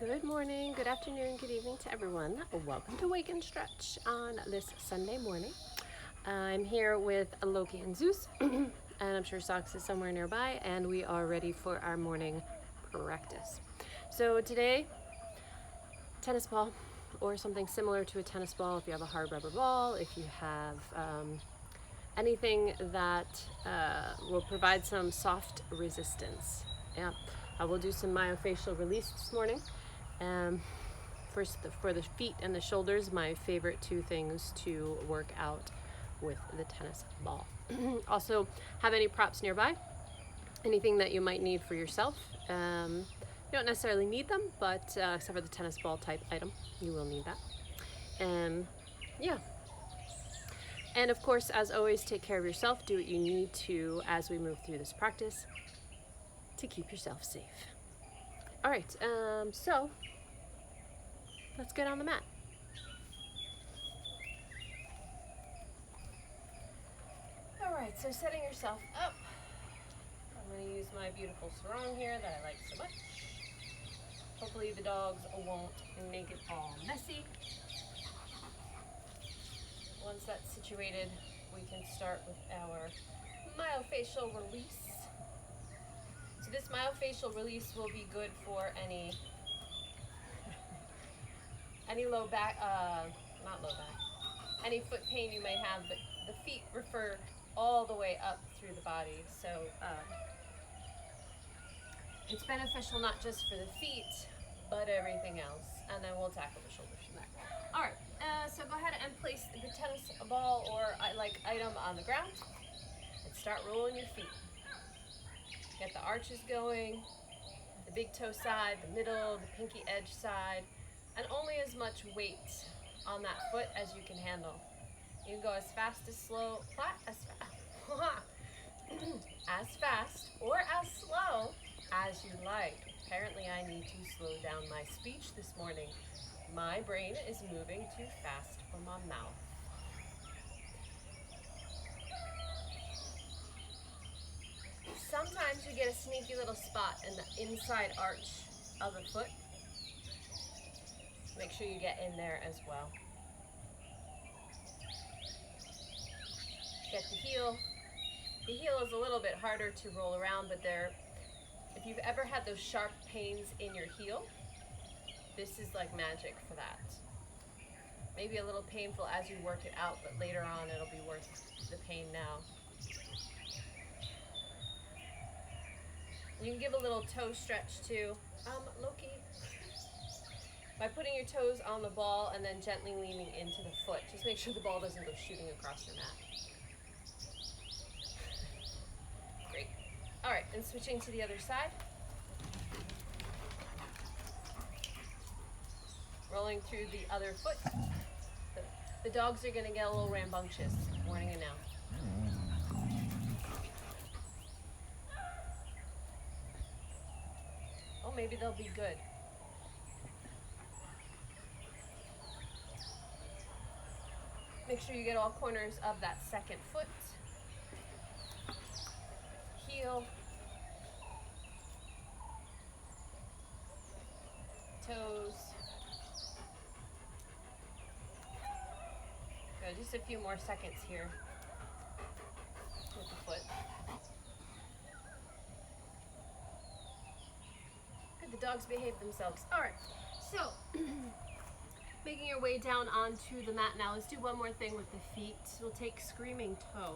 Good morning, good afternoon, good evening to everyone. Welcome to Wake and Stretch on this Sunday morning. I'm here with Loki and Zeus, and I'm sure Socks is somewhere nearby, and we are ready for our morning practice. So today, tennis ball, or something similar to a tennis ball if you have a hard rubber ball, if you have anything that will provide some soft resistance. Yeah, I will do some myofascial release this morning. First, for the feet and the shoulders, my favorite two things to work out with the tennis ball. Also, have any props nearby? Anything that you might need for yourself. You don't necessarily need them, but except for the tennis ball type item, you will need that. Yeah. And of course, as always, take care of yourself. Do what you need to as we move through this practice to keep yourself safe. All right, so let's get on the mat. All right, so setting yourself up. I'm going to use my beautiful sarong here that I like so much. Hopefully the dogs won't make it all messy. Once that's situated, we can start with our myofascial release. So this myofascial release will be good for any low back, not low back, any foot pain you may have, but the feet refer all the way up through the body. So it's beneficial not just for the feet, but everything else. And then we'll tackle the shoulders from there. All right, so go ahead and place the tennis ball or item on the ground and start rolling your feet. Get the arches going, the big toe side, the middle, the pinky edge side, and only as much weight on that foot as you can handle. You can go as fast as slow, as fast or as slow as you like. Apparently I need to slow down my speech this morning. My brain is moving too fast for my mouth. Sometimes you get a sneaky little spot in the inside arch of the foot. Make sure you get in there as well. Get the heel. The heel is a little bit harder to roll around, but if you've ever had those sharp pains in your heel, this is like magic for that. Maybe a little painful as you work it out, but later on it'll be worth the pain now. You can give a little toe stretch too. Loki, by putting your toes on the ball and then gently leaning into the foot. Just make sure the ball doesn't go shooting across your mat. Great. All right, and switching to the other side. Rolling through the other foot. The dogs are gonna get a little rambunctious, warning you now. Oh, maybe they'll be good. Make sure you get all corners of that second foot. Heel. Toes. Good, just a few more seconds here with the foot. Good, the dogs behave themselves. All right, so making your way down onto the mat now. Let's do one more thing with the feet. We'll take screaming toe.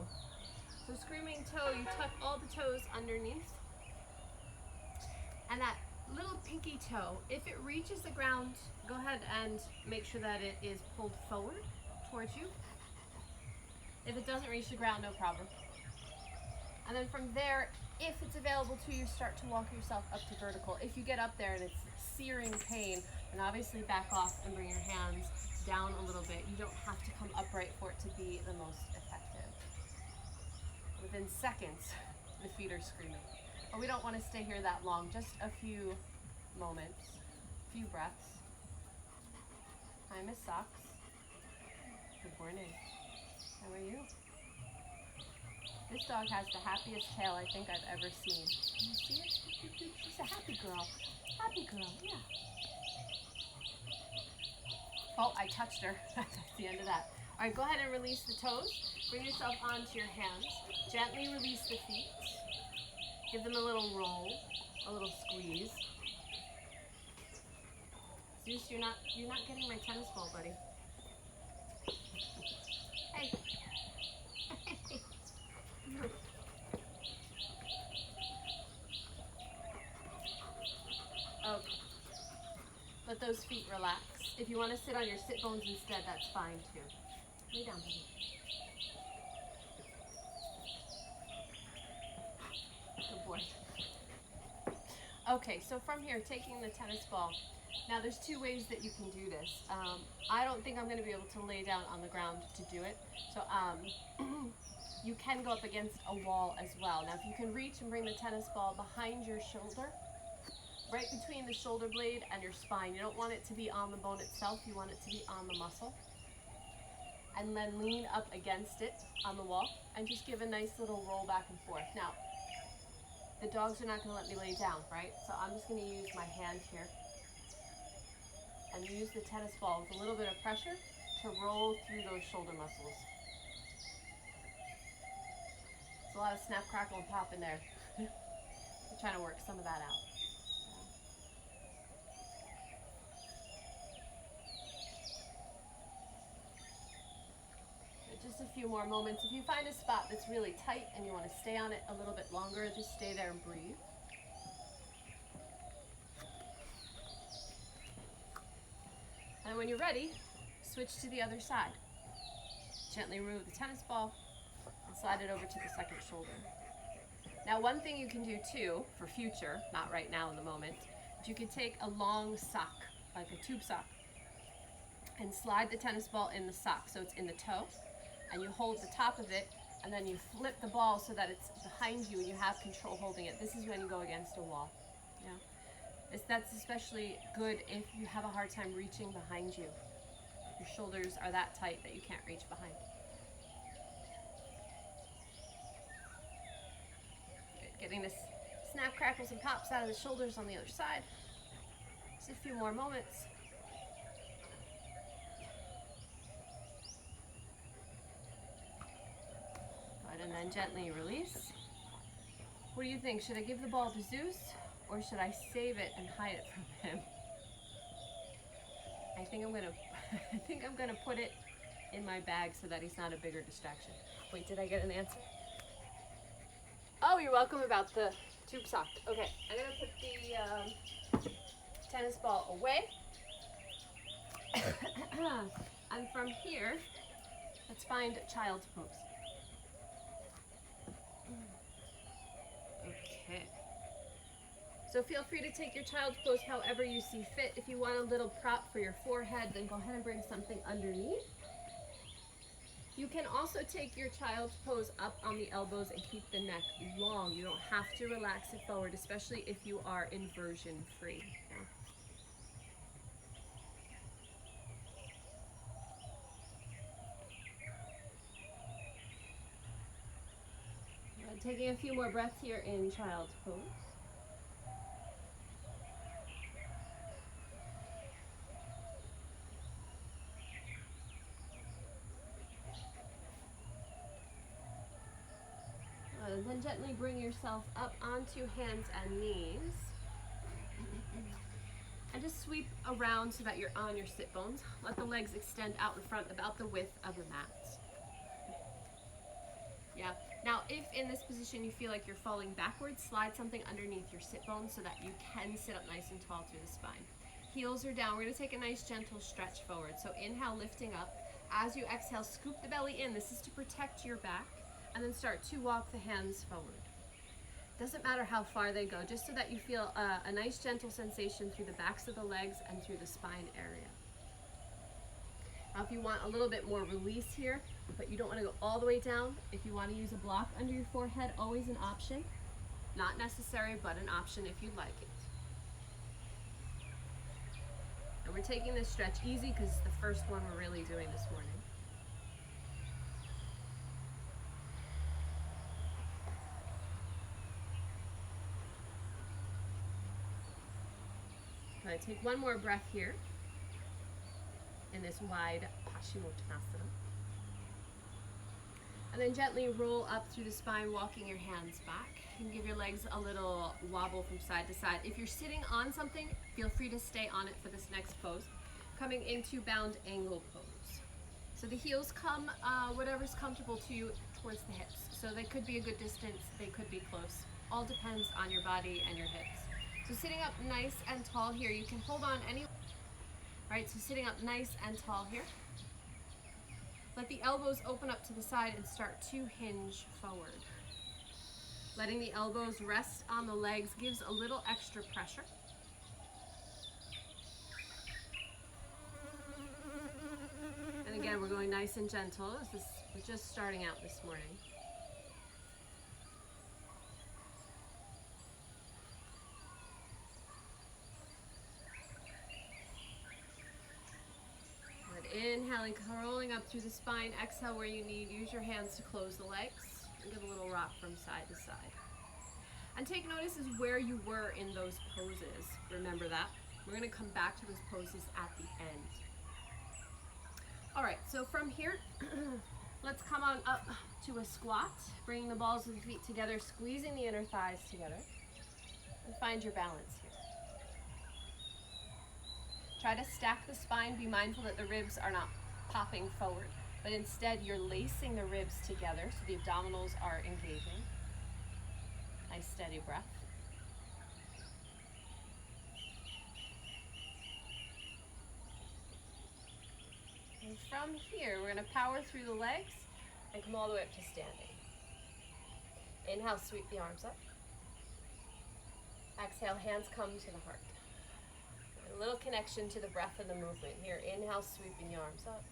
So screaming toe, you tuck all the toes underneath. And that little pinky toe, if it reaches the ground, go ahead and make sure that it is pulled forward towards you. If it doesn't reach the ground, no problem. And then from there, if it's available to you, start to walk yourself up to vertical. If you get up there and it's searing pain, then obviously back off and bring your hands down a little bit. You don't have to come upright for it to be the most effective. Within seconds, the feet are screaming. But we don't want to stay here that long, just a few moments, a few breaths. Hi, Miss Socks. Good morning. How are you? This dog has the happiest tail I think I've ever seen. Can you see it? She's a happy girl. Happy girl, yeah. Oh, I touched her. That's the end of that. All right, go ahead and release the toes. Bring yourself onto your hands. Gently release the feet. Give them a little roll, a little squeeze. Zeus, you're not getting my tennis ball, buddy. Hey. Okay. Let those feet relax. If you want to sit on your sit bones instead, that's fine too. Lay down, buddy. Good boy. Okay, so from here, taking the tennis ball. Now there's two ways that you can do this. I don't think I'm going to be able to lay down on the ground to do it. So you can go up against a wall as well. Now if you can reach and bring the tennis ball behind your shoulder, right between the shoulder blade and your spine. You don't want it to be on the bone itself, you want it to be on the muscle. And then lean up against it on the wall and just give a nice little roll back and forth. Now, the dogs are not going to let me lay down, right? So I'm just going to use my hand here and use the tennis ball with a little bit of pressure to roll through those shoulder muscles. There's a lot of snap, crackle, and pop in there. We're trying to work some of that out. Just a few more moments. If you find a spot that's really tight and you want to stay on it a little bit longer, just stay there and breathe. And when you're ready, switch to the other side. Gently remove the tennis ball and slide it over to the second shoulder. Now, one thing you can do too, for future, not right now in the moment, but you could take a long sock, like a tube sock, and slide the tennis ball in the sock so it's in the toe. And you hold the top of it, and then you flip the ball so that it's behind you and you have control holding it. This is when you go against a wall. Yeah, that's especially good if you have a hard time reaching behind you. Your shoulders are that tight that you can't reach behind. Good. Getting this snap, crackles, and pops out of the shoulders on the other side. Just a few more moments. And then gently release. What do you think? Should I give the ball to Zeus or should I save it and hide it from him? I think I'm gonna put it in my bag so that he's not a bigger distraction. Wait, did I get an answer? Oh, you're welcome about the tube sock. Okay, I'm gonna put the tennis ball away. And from here, let's find child's pose. Okay. So feel free to take your child's pose however you see fit. If you want a little prop for your forehead, then go ahead and bring something underneath. You can also take your child's pose up on the elbows and keep the neck long. You don't have to relax it forward, especially if you are inversion free. Taking a few more breaths here in child's pose. Then gently bring yourself up onto hands and knees. And just sweep around so that you're on your sit bones. Let the legs extend out in front about the width of the mat. Yeah. Now, if in this position you feel like you're falling backwards, slide something underneath your sit bones so that you can sit up nice and tall through the spine. Heels are down. We're going to take a nice gentle stretch forward. So inhale, lifting up. As you exhale, scoop the belly in. This is to protect your back. And then start to walk the hands forward. Doesn't matter how far they go, just so that you feel a nice gentle sensation through the backs of the legs and through the spine area. Now, if you want a little bit more release here, but you don't want to go all the way down, if you want to use a block under your forehead, always an option. Not necessary, but an option if you'd like it. And we're taking this stretch easy because it's the first one we're really doing this morning. All right, take one more breath here. in this wide Paschimottanasana. And then gently roll up through the spine, walking your hands back. You can give your legs a little wobble from side to side. If you're sitting on something, feel free to stay on it for this next pose. Coming into bound angle pose. So the heels come, whatever's comfortable to you, towards the hips. So they could be a good distance, they could be close. All depends on your body and your hips. So sitting up nice and tall here, you can hold on any, right? So sitting up nice and tall here. Let the elbows open up to the side and start to hinge forward. Letting the elbows rest on the legs gives a little extra pressure. And again, we're going nice and gentle. We're just starting out this morning. Inhaling, rolling up through the spine. Exhale where you need. Use your hands to close the legs and give a little rock from side to side. And take notice is where you were in those poses. Remember that. We're going to come back to those poses at the end. All right, so from here, let's come on up to a squat. Bringing the balls of the feet together, squeezing the inner thighs together. And find your balance here. Try to stack the spine. Be mindful that the ribs are not popping forward, but instead you're lacing the ribs together so the abdominals are engaging. Nice steady breath. And from here, we're going to power through the legs and come all the way up to standing. Inhale, sweep the arms up. Exhale, hands come to the heart. A little connection to the breath and the movement here. Inhale, sweeping the arms up.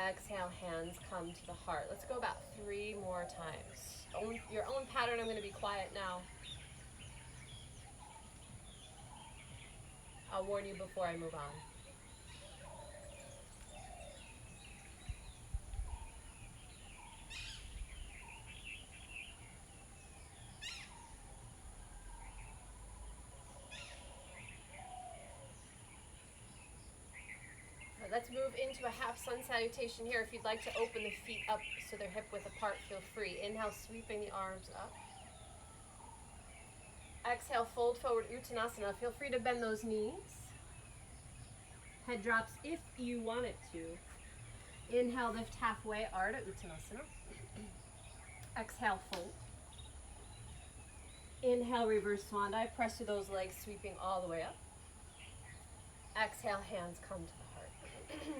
Exhale, hands come to the heart. Let's go about 3 more times. Your own pattern. I'm going to be quiet now. I'll warn you before I move on. Let's move into a half sun salutation here. If you'd like to open the feet up so they're hip width apart, feel free. Inhale, sweeping the arms up. Exhale, fold forward, Uttanasana. Feel free to bend those knees. Head drops if you want it to. Inhale, lift halfway, Ardha Uttanasana. Exhale, fold. Inhale, reverse swan dive. Press through those legs, sweeping all the way up. Exhale, hands come to the heart.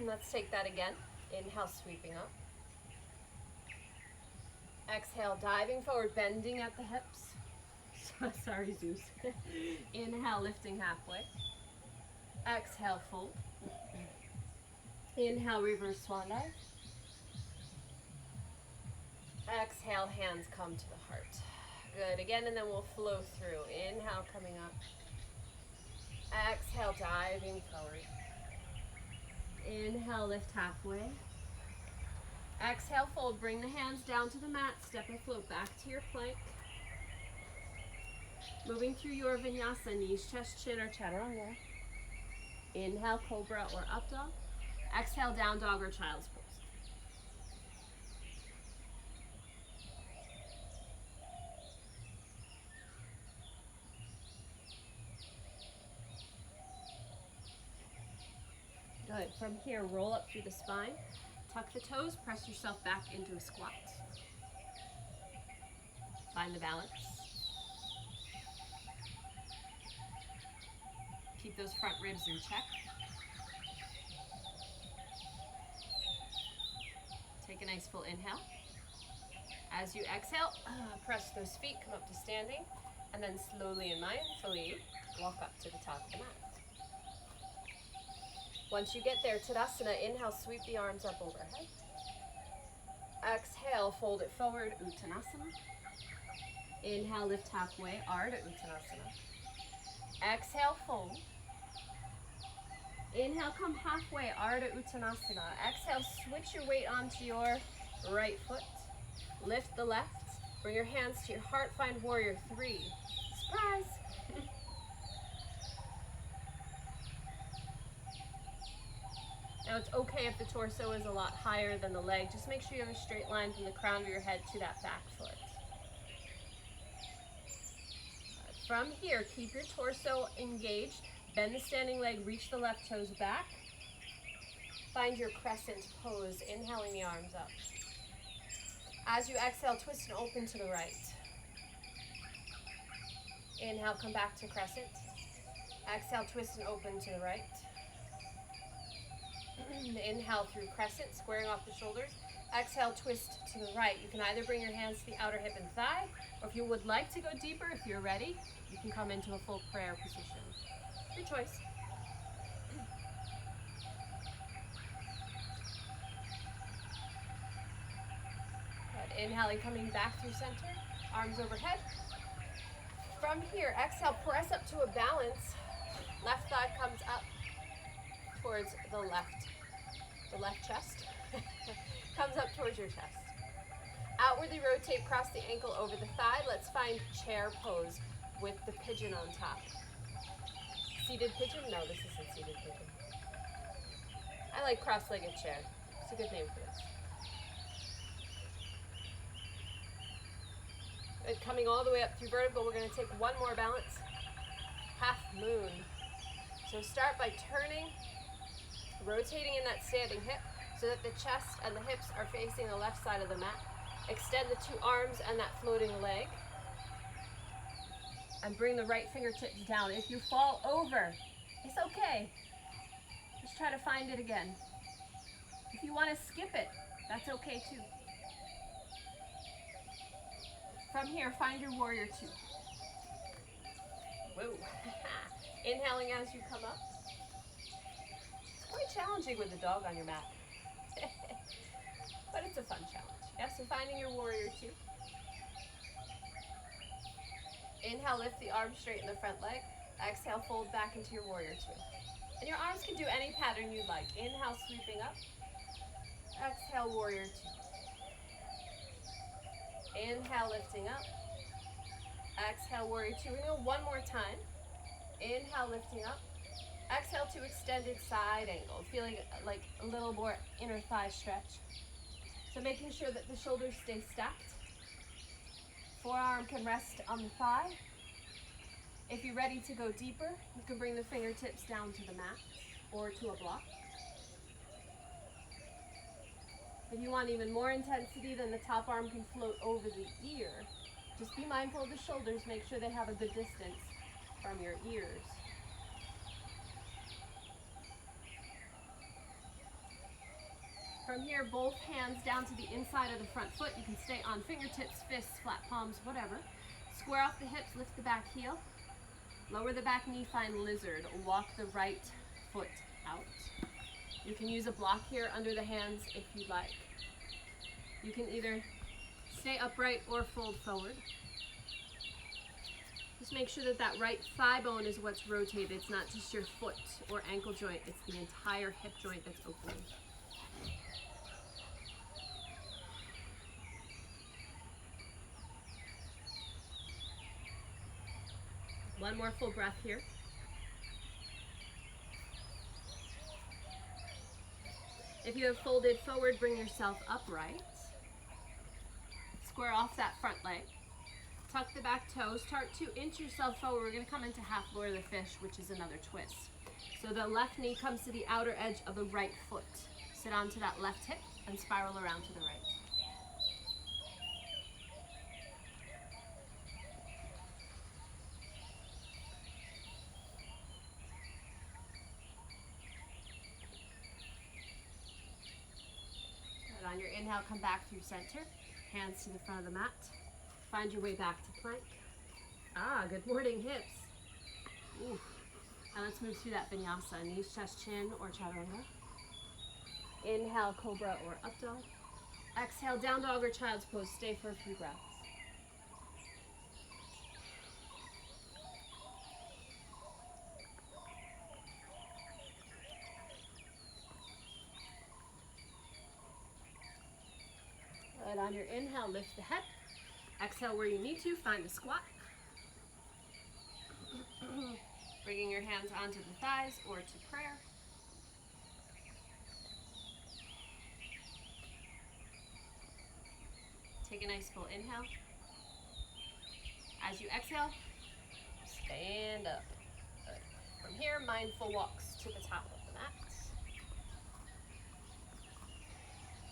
Let's take that again. Inhale, sweeping up. Exhale, diving forward, bending at the hips. Sorry, Zeus. Inhale, lifting halfway. Exhale, fold. Inhale, reverse swan dive. Exhale, hands come to the heart. Good. Again, and then we'll flow through. Inhale, coming up. Exhale, diving forward. Inhale, lift halfway. Exhale, fold. Bring the hands down to the mat. Step and float back to your plank. Moving through your vinyasa, knees, chest, chin, or chaturanga. Inhale, cobra or up dog. Exhale, down dog or child's pose. Good. From here, roll up through the spine. Tuck the toes, press yourself back into a squat. Find the balance. Keep those front ribs in check. Take a nice full inhale. As you exhale, press those feet, come up to standing, and then slowly and mindfully walk up to the top of the mat. Once you get there, Tadasana, inhale, sweep the arms up overhead. Exhale, fold it forward, Uttanasana. Inhale, lift halfway, Ardha Uttanasana. Exhale, fold. Inhale, come halfway, Ardha Uttanasana. Exhale, switch your weight onto your right foot. Lift the left. Bring your hands to your heart. Find warrior 3. Surprise! Now it's okay if the torso is a lot higher than the leg. Just make sure you have a straight line from the crown of your head to that back foot. From here, keep your torso engaged. Bend the standing leg, reach the left toes back. Find your crescent pose, inhaling the arms up. As you exhale, twist and open to the right. Inhale, come back to crescent. Exhale, twist and open to the right. Inhale through crescent, squaring off the shoulders. Exhale, twist to the right. You can either bring your hands to the outer hip and thigh, or if you would like to go deeper, if you're ready, you can come into a full prayer position. Your choice. Good. Inhaling, coming back through center, arms overhead. From here, exhale, press up to a balance. Left thigh comes up towards the left chest. Comes up towards your chest. Outwardly rotate, cross the ankle over the thigh. Let's find chair pose with the pigeon on top. Seated pigeon? No, this isn't seated pigeon. I like cross-legged chair. It's a good name for this. Good. Coming all the way up through vertical, we're going to take one more balance. Half moon. So start by turning, rotating in that standing hip so that the chest and the hips are facing the left side of the mat. Extend the two arms and that floating leg. And bring the right fingertips down. If you fall over, it's okay. Just try to find it again. If you want to skip it, that's okay too. From here, find your warrior two. Whoa. Inhaling as you come up. It's quite challenging with the dog on your mat. But it's a fun challenge. Yeah, so finding your warrior two. Inhale, lift the arms, straighten the front leg. Exhale, fold back into your warrior two. And your arms can do any pattern you'd like. Inhale, sweeping up. Exhale, warrior two. Inhale, lifting up. Exhale, warrior two. We're going to go one more time. Inhale, lifting up. Exhale to extended side angle. Feeling like a little more inner thigh stretch. So making sure that the shoulders stay stacked. Forearm can rest on the thigh. If you're ready to go deeper, you can bring the fingertips down to the mat or to a block. If you want even more intensity, then the top arm can float over the ear. Just be mindful of the shoulders. Make sure they have a good distance from your ears. From here, both hands down to the inside of the front foot. You can stay on fingertips, fists, flat palms, whatever. Square off the hips, lift the back heel. Lower the back knee, find lizard. Walk the right foot out. You can use a block here under the hands if you'd like. You can either stay upright or fold forward. Just make sure that that right thigh bone is what's rotated. It's not just your foot or ankle joint. It's the entire hip joint that's opening. One more full breath here. If you have folded forward, bring yourself upright. Square off that front leg. Tuck the back toes. Start to inch yourself forward. We're going to come into half Lord of the Fish, which is another twist. So the left knee comes to the outer edge of the right foot. Sit onto that left hip and spiral around to the right. On your inhale, come back through center. Hands to the front of the mat. Find your way back to plank. Ah, good morning, hips. Ooh. Now let's move through that vinyasa. Knees, chest, chin, or chaturanga. Inhale, cobra or up dog. Exhale, down dog or child's pose. Stay for a few breaths. Good. On your inhale, lift the head. Exhale where you need to. Find a squat. Bringing your hands onto the thighs or to prayer. Take a nice full inhale. As you exhale, stand up. Good. From here, mindful walks to the top of the mat.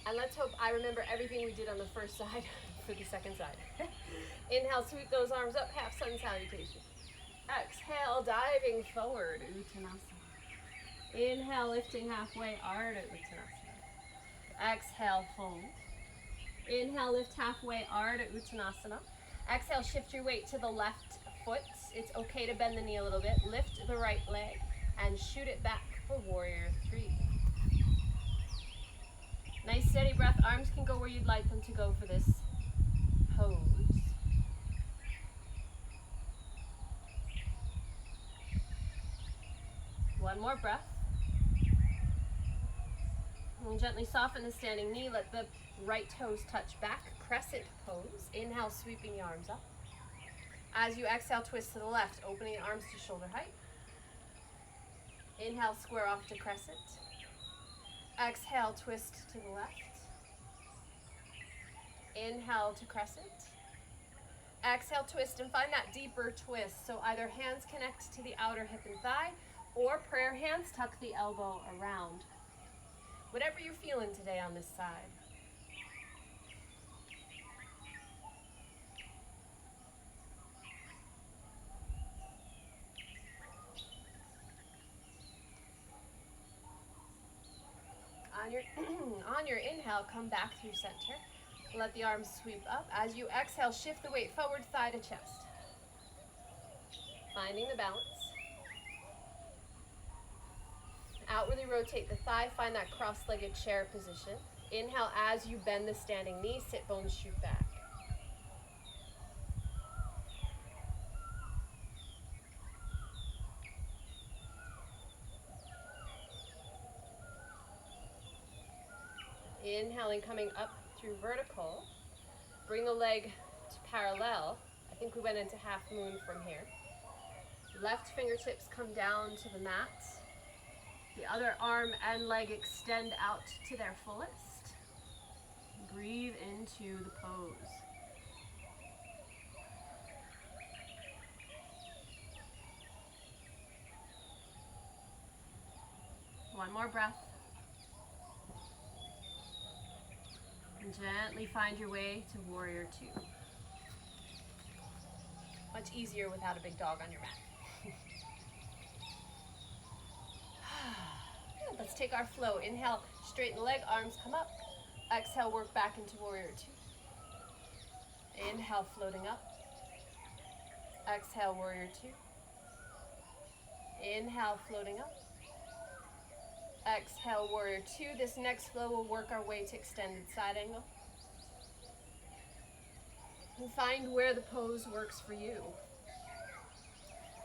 And let's hope I remember everything we did on the first side for the second side. Inhale, sweep those arms up, half sun salutation. Exhale, diving forward, Uttanasana. Inhale, lifting halfway, Ardha Uttanasana. Exhale, fold. Inhale, lift halfway, Ardha Uttanasana. Exhale, shift your weight to the left foot. It's okay to bend the knee a little bit. Lift the right leg and shoot it back for warrior three. Nice steady breath. Arms can go where you'd like them to go for this pose. One more breath. And gently soften the standing knee. Let the right toes touch back. Crescent pose. Inhale, sweeping the arms up. As you exhale, twist to the left, opening the arms to shoulder height. Inhale, square off to crescent. Exhale, twist to the left. Inhale to crescent. Exhale, twist, and find that deeper twist. So either hands connect to the outer hip and thigh, or prayer hands tuck the elbow around. Whatever you're feeling today on this side. On your inhale, come back through center. Let the arms sweep up. As you exhale, shift the weight forward, thigh to chest. Finding the balance. Outwardly rotate the thigh, find that cross-legged chair position. Inhale as you bend the standing knee, sit bones shoot back. Inhaling, coming up through vertical. Bring the leg to parallel. I think we went into half moon from here. Left fingertips come down to the mat. The other arm and leg extend out to their fullest. Breathe into the pose. One more breath. And gently find your way to warrior two. Much easier without a big dog on your mat. Let's take our flow. Inhale, straighten the leg, arms come up. Exhale, work back into warrior two. Inhale, floating up. Exhale, warrior two. Inhale, floating up. Exhale, warrior two. This next flow will work our way to extended side angle. And find where the pose works for you.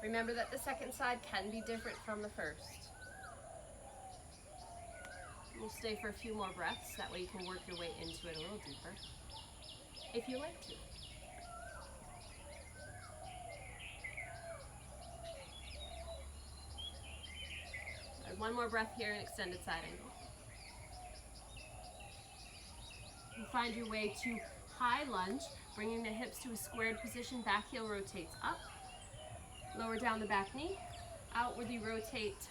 Remember that the second side can be different from the first. We'll stay for a few more breaths, that way you can work your way into it a little deeper, if you like to. Right, one more breath here in extended side angle. And find your way to high lunge, bringing the hips to a squared position, back heel rotates up. Lower down the back knee, outwardly rotate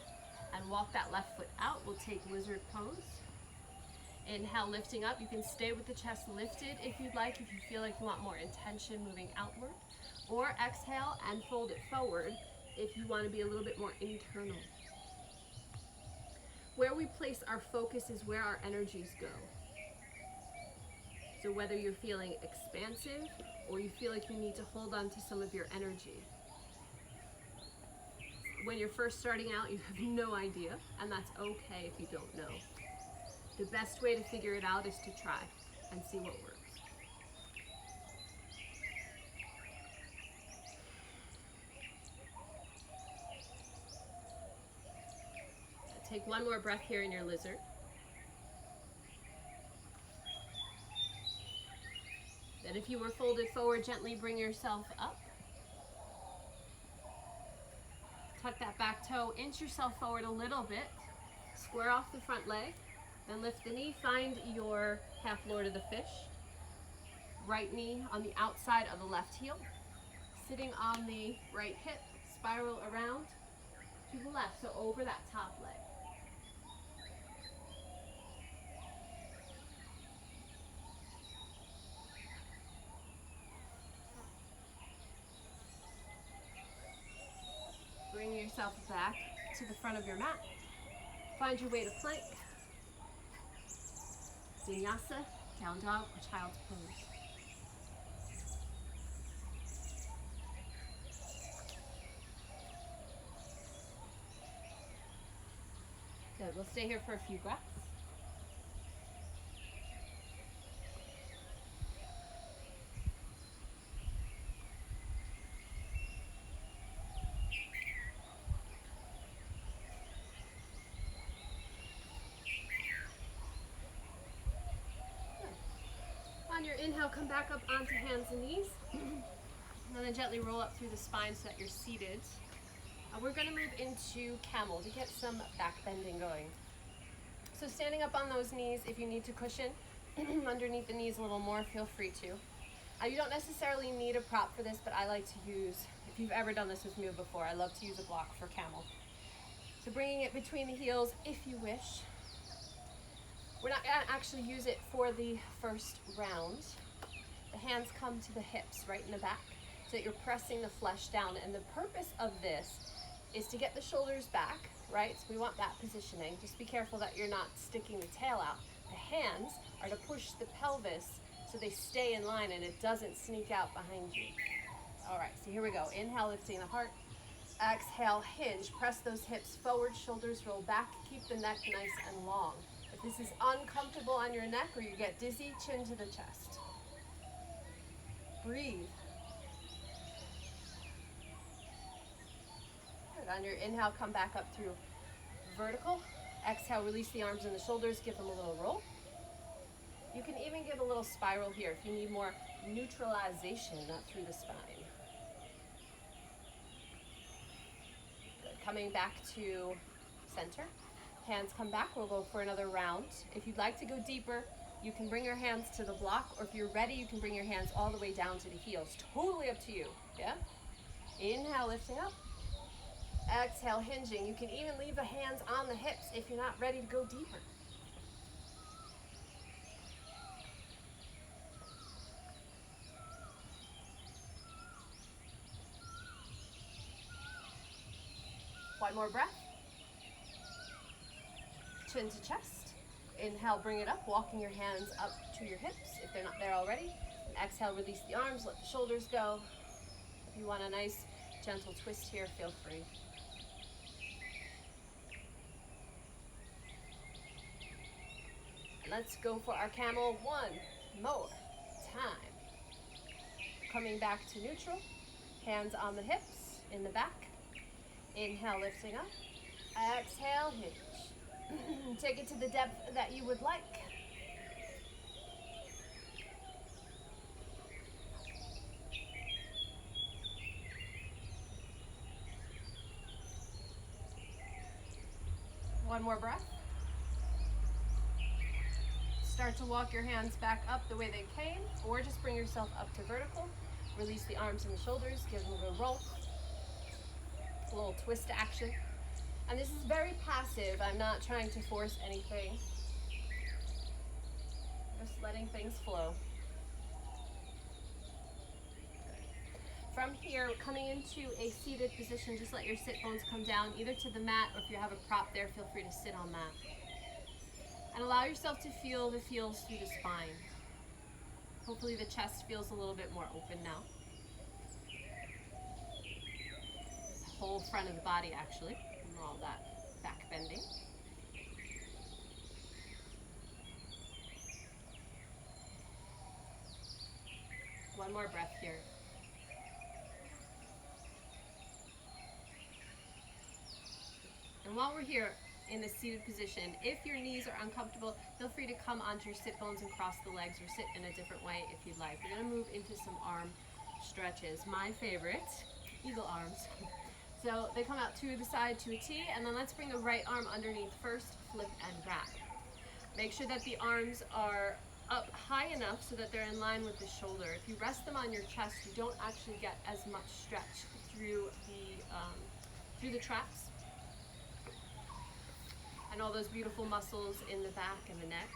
and walk that left foot out. We'll take lizard pose. Inhale, lifting up. You can stay with the chest lifted if you'd like, if you feel like you want more intention moving outward. Or exhale and fold it forward if you want to be a little bit more internal. Where we place our focus is where our energies go. So whether you're feeling expansive or you feel like you need to hold on to some of your energy. When you're first starting out, you have no idea, and that's okay if you don't know. The best way to figure it out is to try and see what works. Take one more breath here in your lizard. Then if you were folded forward, gently bring yourself up. Tuck that back toe, inch yourself forward a little bit. Square off the front leg, then lift the knee, find your half lord of the fish. right knee on the outside of the left heel, sitting on the right hip, spiral around to the left, so over that top leg. Bring yourself back to the front of your mat. Find your way to plank, vinyasa, down dog, or child's pose. Good, we'll stay here for a few breaths. On your inhale, come back up onto hands and knees. And then gently roll up through the spine so that you're seated. We're going to move into camel to get some back bending going. So standing up on those knees, if you need to cushion underneath the knees a little more, feel free to. You don't necessarily need a prop for this, but I like to use, if you've ever done this with me before, I love to use a block for camel. So bringing it between the heels if you wish. We're not going to actually use it for the first round. The hands come to the hips, right in the back, so that you're pressing the flesh down. And the purpose of this is to get the shoulders back, right? So we want that positioning. Just be careful that you're not sticking the tail out. The hands are to push the pelvis so they stay in line and it doesn't sneak out behind you. All right, so here we go. Inhale, lifting the heart. Exhale, hinge. Press those hips forward, shoulders roll back. Keep the neck nice and long. If this is uncomfortable on your neck or you get dizzy, chin to the chest. Breathe. Good. On your inhale, come back up through vertical. Exhale, release the arms and the shoulders, give them a little roll. You can even give a little spiral here if you need more neutralization through the spine. Good. Coming back to center. Hands come back, we'll go for another round. If you'd like to go deeper, you can bring your hands to the block, or if you're ready, you can bring your hands all the way down to the heels. Totally up to you, yeah? Inhale, lifting up. Exhale, hinging. You can even leave the hands on the hips if you're not ready to go deeper. One more breath. Chin to chest. Inhale, bring it up, walking your hands up to your hips if they're not there already. And exhale, release the arms, let the shoulders go. If you want a nice, gentle twist here, feel free. And let's go for our camel one more time. Coming back to neutral, hands on the hips, in the back. Inhale, lifting up. Exhale, hinge. Take it to the depth that you would like. One more breath. Start to walk your hands back up the way they came, or just bring yourself up to vertical. Release the arms and the shoulders, give them a little roll. A little twist action. And this is very passive. I'm not trying to force anything. Just letting things flow. From here, coming into a seated position, just let your sit bones come down either to the mat, or if you have a prop there, feel free to sit on that. And allow yourself to feel the feels through the spine. Hopefully the chest feels a little bit more open now. The whole front of the body actually. All that back bending. One more breath here. And while we're here in the seated position, if your knees are uncomfortable, feel free to come onto your sit bones and cross the legs, or sit in a different way if you'd like. We're going to move into some arm stretches. My favorite, eagle arms. So they come out to the side to a T, and then let's bring the right arm underneath first, flip and wrap. Make sure that the arms are up high enough so that they're in line with the shoulder. If you rest them on your chest, you don't actually get as much stretch through the traps and all those beautiful muscles in the back and the neck.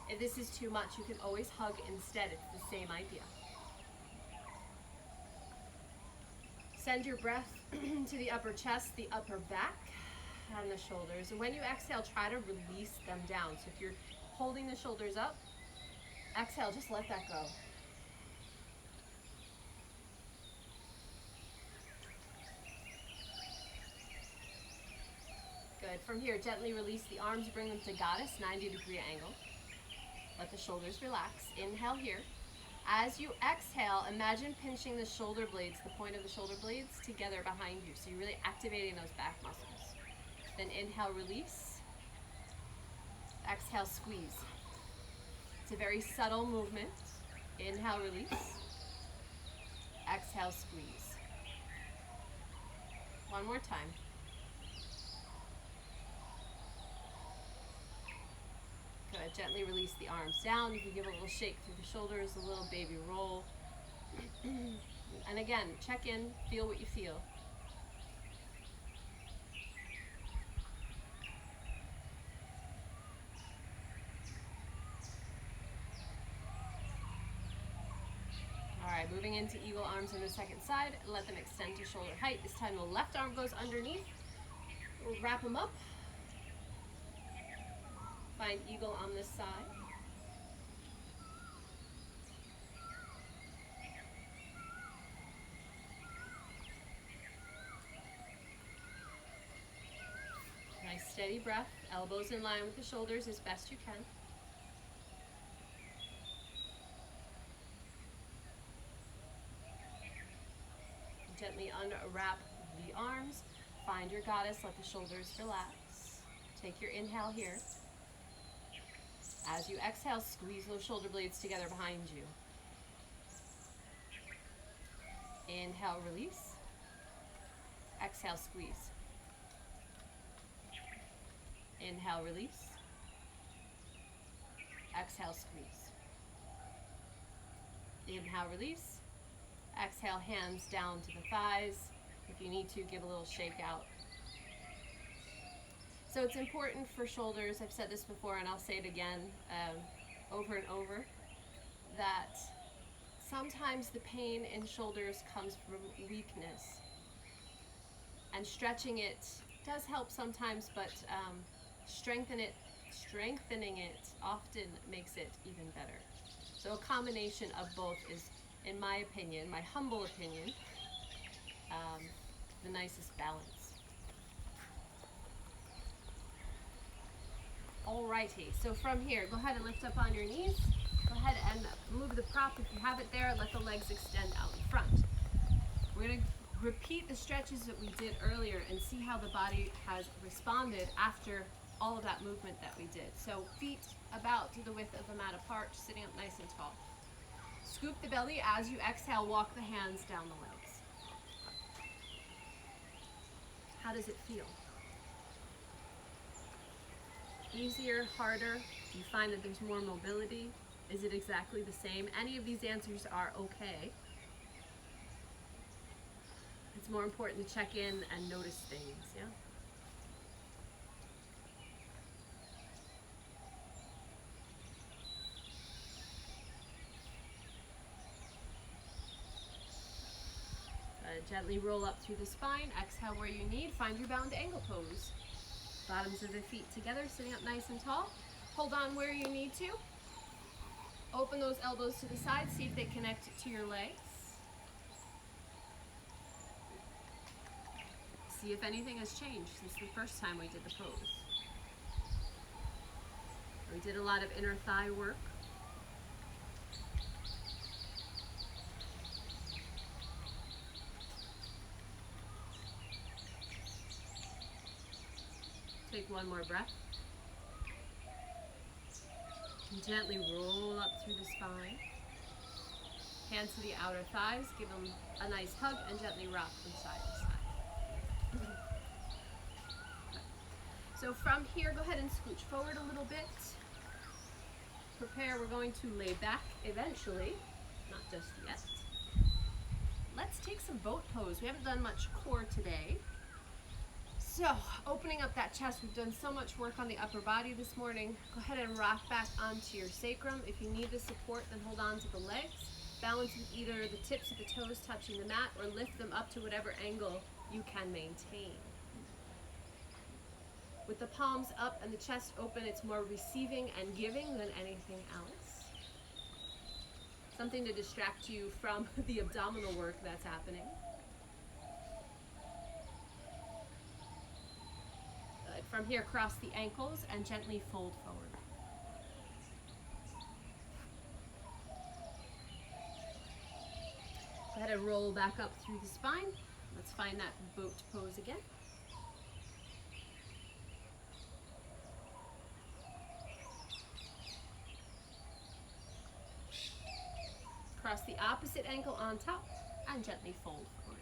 If this is too much, you can always hug instead. It's the same idea. Send your breath to the upper chest, the upper back, and the shoulders. And when you exhale, try to release them down. So if you're holding the shoulders up, exhale, just let that go. Good. From here, gently release the arms, bring them to goddess, 90-degree angle. Let the shoulders relax. Inhale here. As you exhale, imagine pinching the shoulder blades, the point of the shoulder blades, together behind you. So you're really activating those back muscles. Then inhale, release. Exhale, squeeze. It's a very subtle movement. Inhale, release. Exhale, squeeze. One more time. Good. Gently release the arms down. You can give a little shake through the shoulders, a little baby roll. And again, check in, feel what you feel. All right, moving into eagle arms on the second side. Let them extend to shoulder height. This time the left arm goes underneath. We'll wrap them up. Find eagle on this side. Nice steady breath. Elbows in line with the shoulders as best you can. Gently unwrap the arms. Find your goddess. Let the shoulders relax. Take your inhale here. As you exhale, squeeze those shoulder blades together behind you. Inhale, release. Exhale, squeeze. Inhale, release. Exhale, squeeze. Inhale, release. Exhale, hands down to the thighs. If you need to, give a little shake out. So it's important for shoulders, I've said this before and I'll say it again over and over, that sometimes the pain in shoulders comes from weakness. And stretching it does help sometimes, but strengthening it often makes it even better. So a combination of both is, in my opinion, my humble opinion, the nicest balance. Alrighty, so from here, go ahead and lift up on your knees. Go ahead and move the prop if you have it there. Let the legs extend out in front. We're going to repeat the stretches that we did earlier and see how the body has responded after all of that movement that we did. So feet about to the width of the mat apart, sitting up nice and tall. Scoop the belly. As you exhale, walk the hands down the legs. How does it feel? Easier, harder? Do you find that there's more mobility? Is it exactly the same? Any of these answers are okay. It's more important to check in and notice things, yeah? Gently roll up through the spine. Exhale where you need. Find your bound angle pose. Bottoms of the feet together, sitting up nice and tall. Hold on where you need to. Open those elbows to the side. See if they connect to your legs. See if anything has changed since the first time we did the pose. We did a lot of inner thigh work. Take one more breath. And gently roll up through the spine. Hands to the outer thighs. Give them a nice hug and gently rock from side to side. So from here, go ahead and scooch forward a little bit. prepare. We're going to lay back eventually, not just yet. Let's take some boat pose. We haven't done much core today. So, opening up that chest, we've done so much work on the upper body this morning. Go ahead and rock back onto your sacrum. If you need the support, then hold on to the legs. Balance with either the tips of the toes touching the mat or lift them up to whatever angle you can maintain. With the palms up and the chest open, it's more receiving and giving than anything else. Something to distract you from the abdominal work that's happening. Good. From here, cross the ankles and gently fold forward. Go ahead and roll back up through the spine. Let's find that boat pose again. Cross the opposite ankle on top and gently fold forward.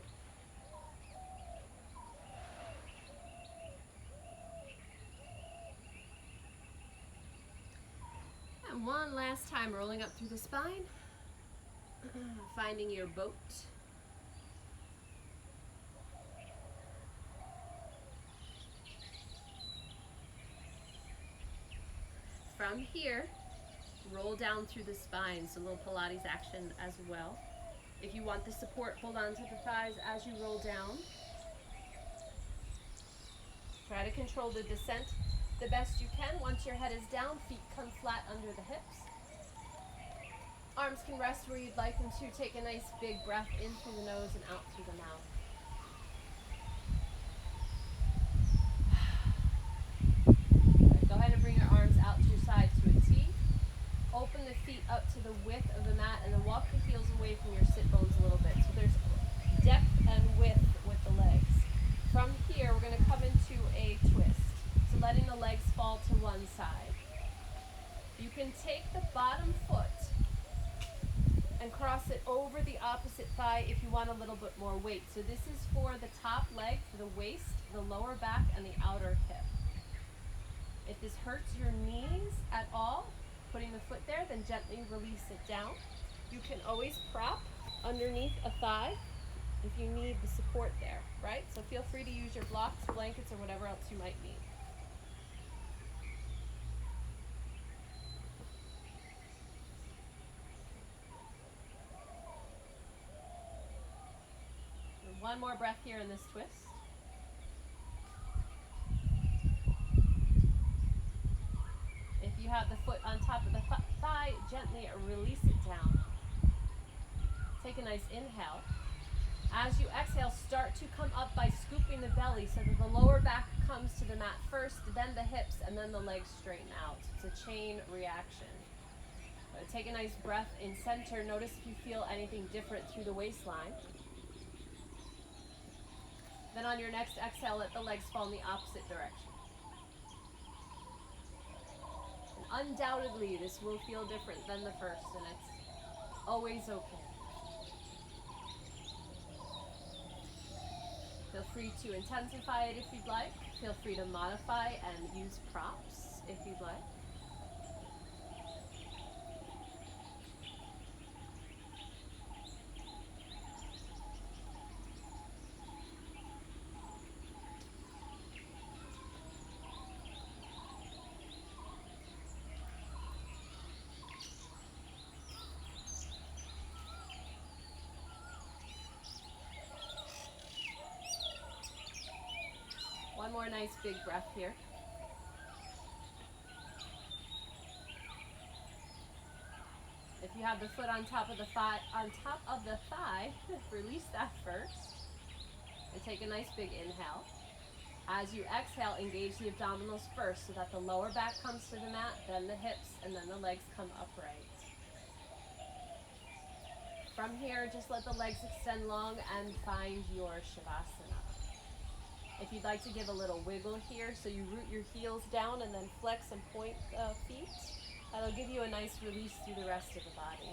And one last time, rolling up through the spine, finding your boat. From here, roll down through the spine, so a little Pilates action as well. If you want the support, hold on to the thighs as you roll down. Try to control the descent the best you can. Once your head is down, feet come flat under the hips. Arms can rest where you'd like them to. Take a nice big breath in through the nose and out through the mouth. Go ahead and bring your arms out to your sides to a T. Open the feet up to the width of the mat and then walk the heels away from your sit bones a little bit. So there's depth and width with the legs. From here, we're going to come into a twist. So letting the legs fall to one side. You can take the bottom foot and cross it over the opposite thigh if you want a little bit more weight. So this is for the top leg, for the waist, the lower back, and the outer hip. If this hurts your knees at all, putting the foot there, then gently release it down. You can always prop underneath a thigh if you need the support there, right? So feel free to use your blocks, blankets, or whatever else you might need. And one more breath here in this twist. If you have the foot on top of the thigh, gently release it down. Take a nice inhale. As you exhale, start to come up by scooping the belly so that the lower back comes to the mat first, then the hips, and then the legs straighten out. It's a chain reaction. Take a nice breath in center. Notice if you feel anything different through the waistline. Then on your next exhale, let the legs fall in the opposite direction. Undoubtedly, this will feel different than the first, and it's always okay. Feel free to intensify it if you'd like. Feel free to modify and use props if you'd like. One more nice big breath here. If you have the foot on top of the thigh, release that first. And take a nice big inhale. As you exhale, engage the abdominals first so that the lower back comes to the mat, then the hips, and then the legs come upright. From here, just let the legs extend long and find your Savasana. If you'd like to give a little wiggle here, so you root your heels down and then flex and point the feet, that'll give you a nice release through the rest of the body.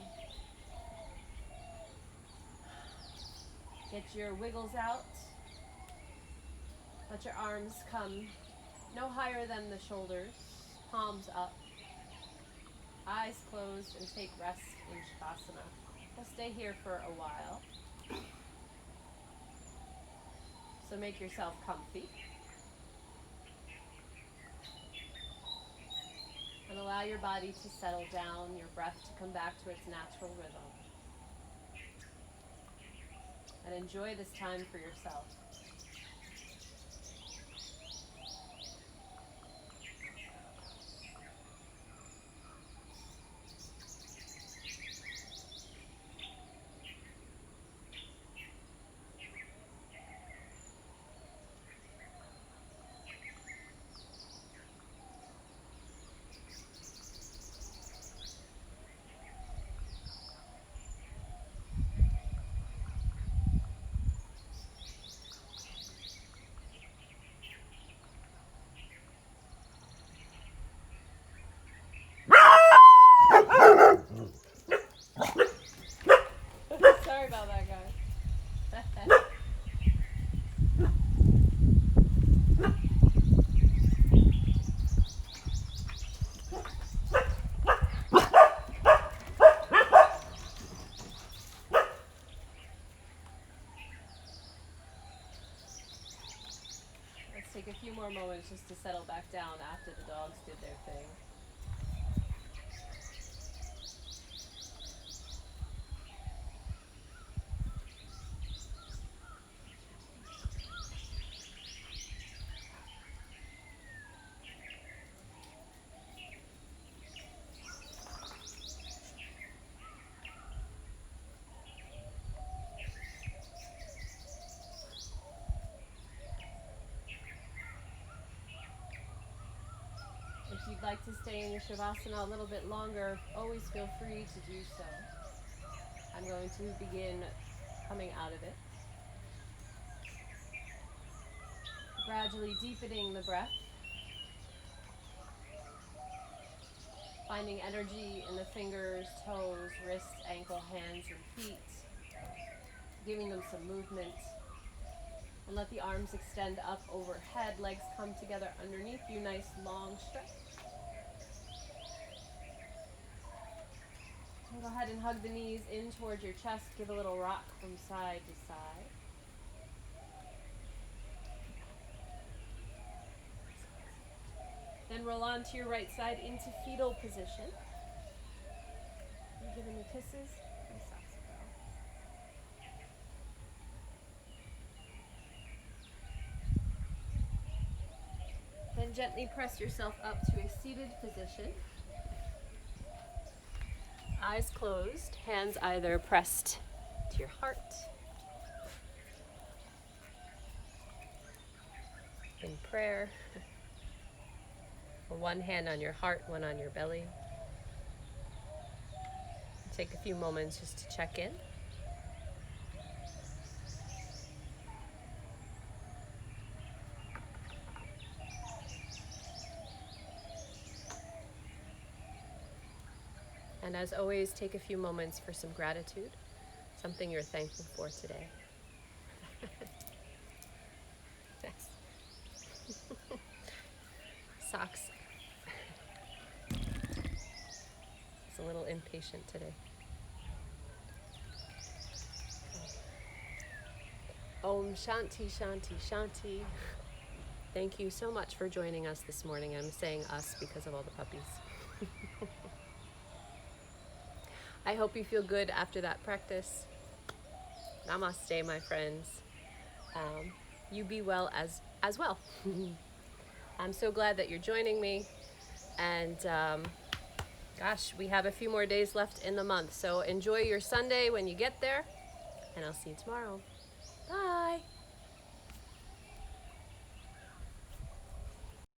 Get your wiggles out. Let your arms come no higher than the shoulders, palms up. Eyes closed, and take rest in Shavasana. We'll stay here for a while. So make yourself comfy. And allow your body to settle down, your breath to come back to its natural rhythm. And enjoy this time for yourself. Sorry about that, guys. Let's take a few more moments just to settle back down after the dogs did their thing. If you'd like to stay in your Shavasana a little bit longer, always feel free to do so. I'm going to begin coming out of it. Gradually deepening the breath. Finding energy in the fingers, toes, wrists, ankle, hands, and feet. Giving them some movement. And let the arms extend up overhead, legs come together underneath you, nice long stretch. And go ahead and hug the knees in towards your chest, give a little rock from side to side. Then roll on to your right side into fetal position. And giving the kisses. Then gently press yourself up to a seated position. Eyes closed, hands either pressed to your heart. In prayer. One hand on your heart, one on your belly. Take a few moments just to check in. And as always, take a few moments for some gratitude, something you're thankful for today. Next. Socks. It's a little impatient today. Om Shanti Shanti Shanti. Thank you so much for joining us this morning. I'm saying us because of all the puppies. I hope you feel good after that practice. Namaste, my friends. You be well as well. I'm so glad that you're joining me. And gosh, we have a few more days left in the month. So enjoy your Sunday when you get there. And I'll see you tomorrow. Bye.